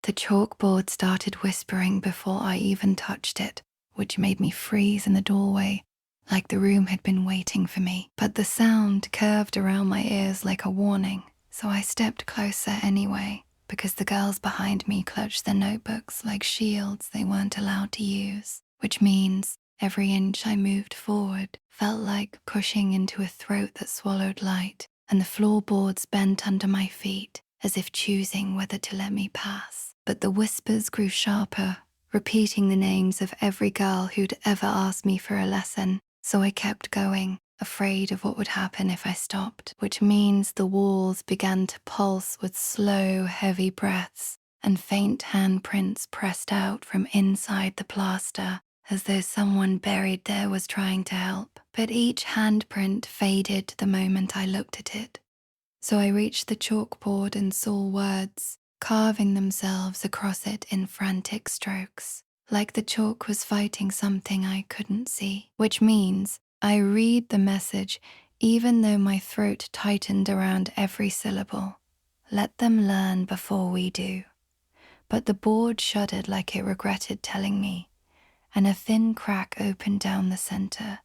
The chalkboard started whispering before I even touched it, which made me freeze in the doorway, like the room had been waiting for me. But the sound curved around my ears like a warning, so I stepped closer anyway, because the girls behind me clutched their notebooks like shields they weren't allowed to use, which means every inch I moved forward felt like pushing into a throat that swallowed light, and the floorboards bent under my feet as if choosing whether to let me pass. But the whispers grew sharper, repeating the names of every girl who'd ever asked me for a lesson, so I kept going, afraid of what would happen if I stopped, which means the walls began to pulse with slow, heavy breaths, and faint handprints pressed out from inside the plaster, as though someone buried there was trying to help. But each handprint faded the moment I looked at it. So I reached the chalkboard and saw words carving themselves across it in frantic strokes, like the chalk was fighting something I couldn't see, which means I read the message even though my throat tightened around every syllable. Let them learn before we do. But the board shuddered like it regretted telling me, and a thin crack opened down the center,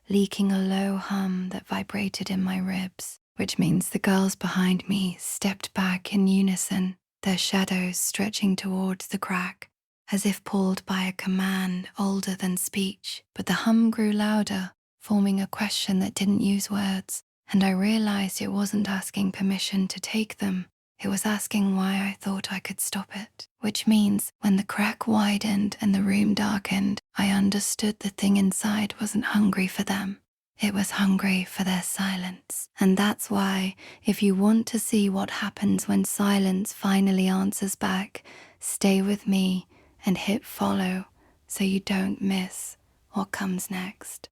leaking a low hum that vibrated in my ribs, which means the girls behind me stepped back in unison, their shadows stretching towards the crack, as if pulled by a command older than speech. But the hum grew louder, forming a question that didn't use words, and I realized it wasn't asking permission to take them. It was asking why I thought I could stop it, which means when the crack widened and the room darkened, I understood the thing inside wasn't hungry for them. It was hungry for their silence. And that's why, if you want to see what happens when silence finally answers back, stay with me and hit follow so you don't miss what comes next.